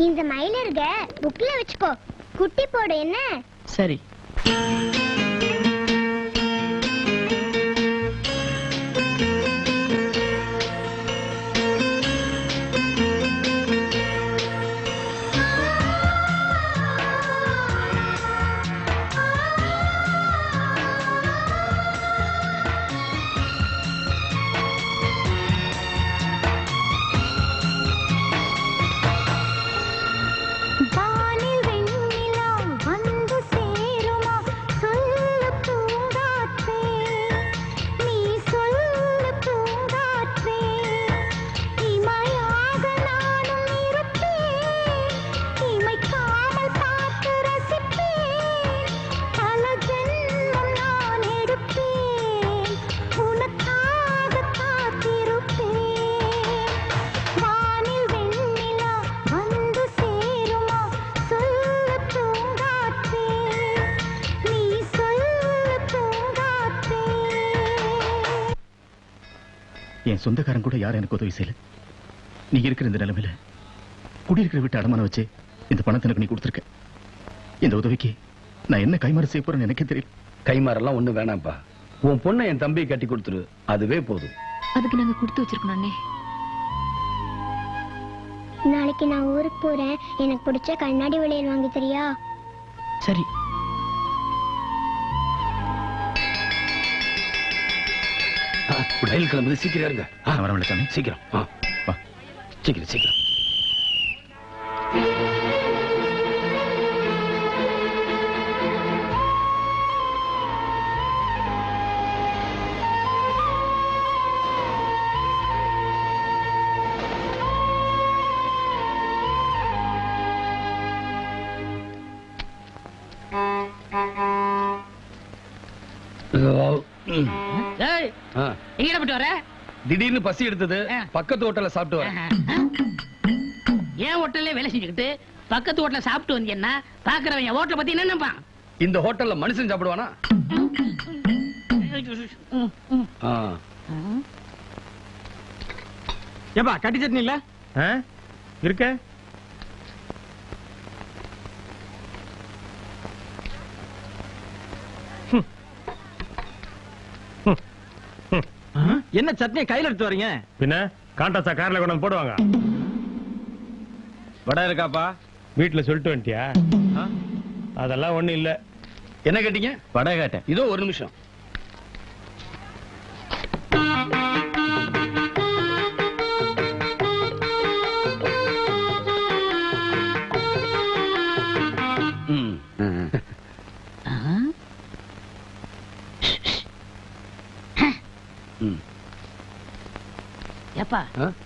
இந்த மயிலர்க புக்ல வச்சுக்கோ, குட்டி போடு என்ன? சரி. என் சொந்தக்காரன் கூட யாரும் எனக்கு உதவி செய்யல. நீ இருக்கிற இந்த நிலைமையில குடியிருக்கிற வீட்டு அடமான வச்சு இந்த பணத்தை எனக்கு நீ கொடுத்துருக்க. இந்த உதவிக்கு நான் என்ன கைமாறு செய்ய போறேன்னு எனக்கே தெரியல. கைமாறெல்லாம் ஒண்ணு வேணாம்ப்பா. உன் பொண்ணை என் தம்பி கட்டி கொடுத்துரு, அதுவே போதும். அதுக்கு நாங்க கொடுத்து வச்சிருக்கோம் அண்ணே. நாளைக்கு நான் ஊருக்கு போறேன், எனக்கு பிடிச்ச கண்ணாடி வளையல் வாங்கி தரியா? சரி. ரயில் கிளம்புது, சீக்கிரம் இருங்க. வரவேன் சாமி. சீக்கிரம் வா, சீக்கிரம் சீக்கிரம். திடீர்னு பசி எடுத்தது, பக்கத்து ஹோட்டல்ல சாப்பிட்டு வர. ஏன் ஹோட்டல்ல வேலை செஞ்சுக்கிட்டு பக்கத்து ஹோட்டல்ல சாப்பிட்டு வந்தீங்கன்னா பாக்குறவன் ஹோட்டலை பத்தி என்ன நினைப்பான்? இந்த ஹோட்டல்ல மனுஷன் சாப்பிடுவானா? ஏப்பா கட்டி சட்னி இல்ல இருக்க? என்ன சட்னியை கையில எடுத்து வரீங்க? பின்ன காண்டாசா கார்ல கொண்டு போடுவாங்க. வடை இருக்காப்பா? வீட்டுல சொல்லிட்டு வந்துட்டியா? அதெல்லாம் ஒண்ணு இல்ல. என்ன கேட்டீங்க? வடை கேட்டேன். இதோ ஒரு நிமிஷம். ஏப்பா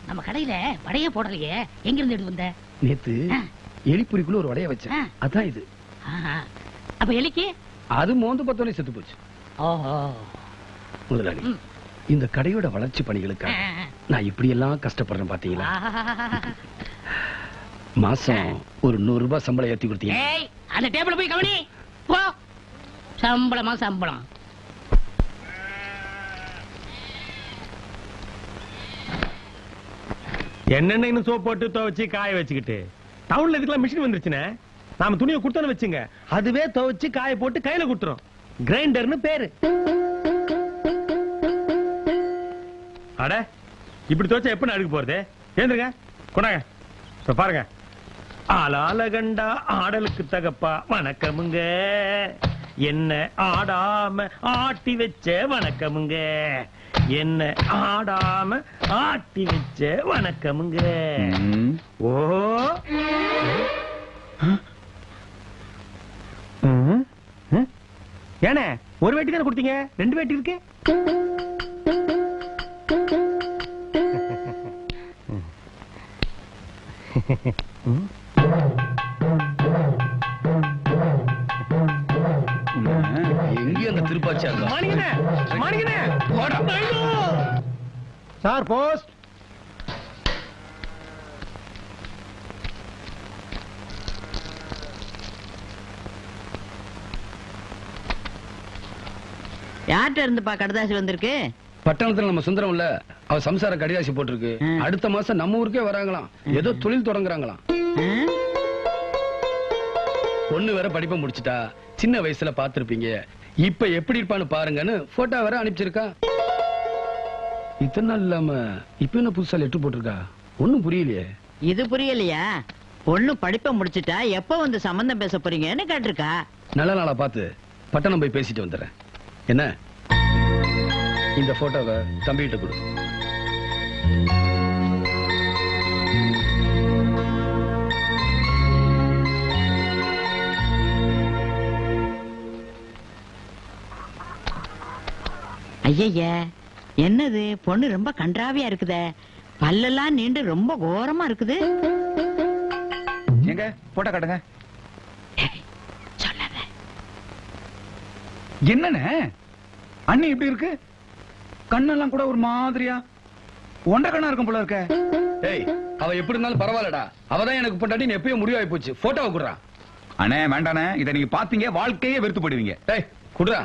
நம்ம கடையில வடைய போடலையே, எங்க இருந்து எடுத்து வந்த? நேத்து எலிப்புரிக்குள்ள ஒரு வடைய வச்சேன், அதான் இது. அப்ப எலிக்கு அது மோந்து பத்தோனே செத்து போச்சு. முதலாளி, இந்த கடையோட வளர்ச்சி பணிகளுக்காக நான் இப்படி எல்லாம் கஷ்டப்படுறேன் பாத்தீங்களா? மாசம் ஒரு 100 ரூபாய் சம்பளம் ஏத்தி கொடுத்தீங்க. அந்த டேபிள் போய் கவனி போ. சம்பளமா சம்பளம். என்னென்ன இன்னும் சோப் போட்டு துவைச்சு காய வச்சுக்கிட்டு டவுன்ல இதுக்கெல்லாம் மிஷின் வந்துருச்சுனே. நாம துணியை கொடுத்தோன்னு வச்சுங்க, அதுவே துவைச்சு காய போட்டு கையில கொடுத்துரும். கிரைண்டர்னு பேரு. அட இப்படி துவைச்சா எப்படி அடுக்க போறது? ஏந்துருங்க, கொண்டாங்க. பாருங்க. ஆளால கண்டா ஆடலுக்கு தகப்பா வணக்கமுங்க, என்ன ஆடாம ஆட்டி வச்ச வணக்கமுங்க, என்ன ஆடாம ஆட்டி வச்ச வணக்கமுங்க. ஓ ஏனே ஒரு வேட்டி தானே கொடுத்தீங்க, 2 வேட்டி இருக்கு. எங்கேயும் அந்த திருப்பாச்சி சார் போஸ்ட். யார்கிட்ட இருந்துப்பா கடுதாசி வந்திருக்கு? பட்டணத்துல நம்ம சுந்தரம் இல்ல, அவ சம்சார கடிதாசி போட்டிருக்கு. அடுத்த மாசம் நம்ம ஊருக்கே வராங்களாம், ஏதோ தொழில் தொடங்குறாங்களாம். பொண்ணு வேற படிப்பை முடிச்சிட்டா, சின்ன வயசுல பாத்திருப்பீங்க. இப்ப எப்படி இருப்பான்னு பாருங்கன்னு போட்டோ வேற அனுப்பிச்சிருக்கா. இத்தனை நாள் இல்லாம இப்ப என்ன புதுசா லெட்டர் போட்டிருக்கா? ஒண்ணும் புரியலையே. இது புரியலையா? பொண்ணு படிப்பை முடிச்சிட்டா எப்ப வந்து சம்பந்தம் பேச போறீங்கன்னு கேட்டிருக்கா. நல்ல நாளா பார்த்து பட்டணம் போய் பேசிட்டு வந்துடுறேன். என்ன, இந்த போட்டோவை தம்பிகிட்ட கொடு. ஐய, என்னது பொண்ணு ரொம்ப கன்றாவியா இருக்குதே. பல்லெல்லாம் நீண்டு ரொம்ப கோரமா இருக்குது. எங்க போட்டோ காட்டுங்க. சொல்லாத. என்னன்னு அண்ணி இப்படி இருக்கு? கண்ணெல்லாம் கூட ஒரு மாதிரியா ஒன்றரை கண்ணா இருக்கும் போல இருக்க. ஏய், அவ எப்படி இருந்தாலும் பரவாயில்லடா. அவதான் எனக்கு பொண்டாட்டி எப்பயோ முடிவாகி போச்சு. போட்டோவை குடுறா. அண்ணே வேண்டானே, இதை நீங்க பாத்தீங்க வாழ்க்கையே வெறுத்து போடுவீங்க. ஏய், குடுறா.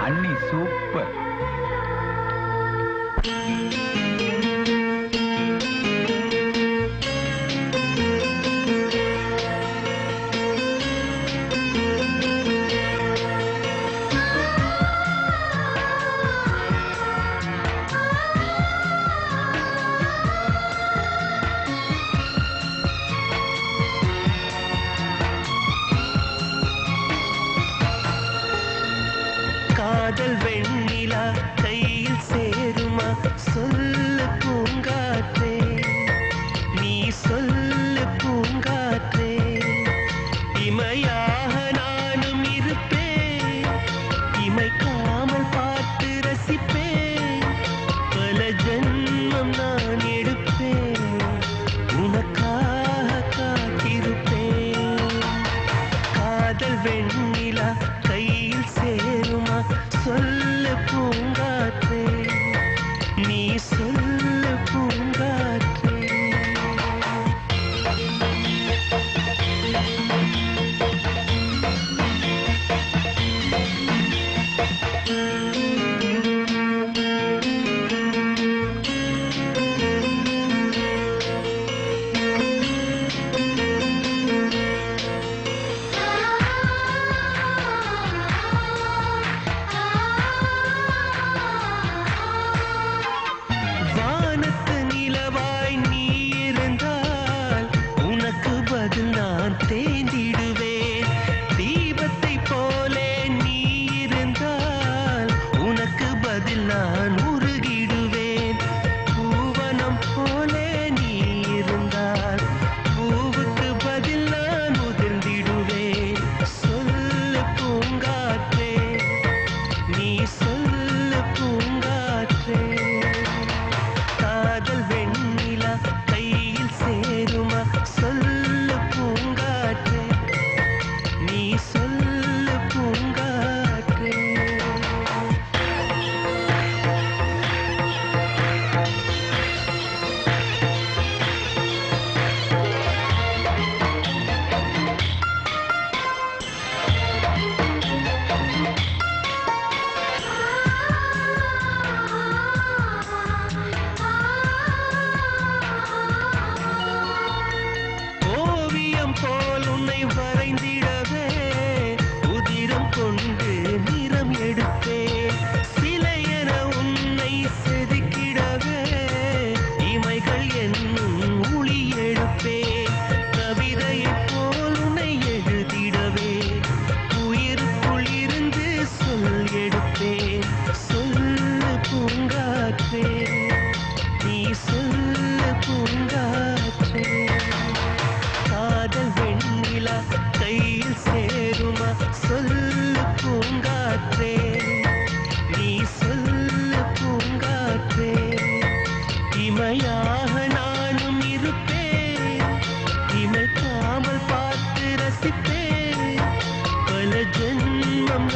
அண்ணி சூப்பர். காதல் வெண்ணிலா கையில் சேருமா? சொல்லு பூங்காற்றே, நீ சொல்லு பூங்காற்றே. இமையாக நானும் இருப்பேன், இமைக்காமல் பார்த்து ரசிப்பேன். பல ஜென்மம் நான் எடுப்பேன், உனக்காக காத்திருப்பேன். காதல் வெண்ணிலா கையில் சேருமா? சொல்லு பூங்காற்றே, நீ சொல்லு பூங்காற்றே. வானத்து நிலவாய் நீ இருந்தால் உனக்கு பதில் நான் தேர்ந்திடுவேன். தீபத்தை போலே நீ இருந்தால் உனக்கு பதில் நான் உருகிடுவேன். பூவனம் போலே நீ இருந்தால் பூவுக்கு பதில் நான் உதிர்ந்திடுவேன். சொல்லு பூங்காற்றே, நீ சொல்லு பூங்காற்றே. காதல் வெண்ணிலா கையில் சேருமா? சொல்லு பூங்காற்றே, நீ சொல்லு பூங்காற்றே. ஓவியம் போல் உன்னை வரைந்திடவே உதிரம் கொண்டு நிறம் எடுப்பேன். சிலை என உன்னை செதுக்கிடவே இமைகள் என்னும் ஒளி எடுப்பேன். கவிதையைப் போல் உன்னை எழுதிடவே உயிருக்குள் இருந்து சொல் எடுப்பேன். சொல்லு பூங்காற்றே, நீ சொல்லு பூங்காற்றே. காதல் வெண்ணிலா கையில் சேருமா? சொல்லு பூங்காற்றே, நீ சொல்லு பூங்காற்றே. இமையாக நானும் இருப்பேன், இமைக்காமல் பார்த்து ரசிப்பேன். பல ஜென்மம்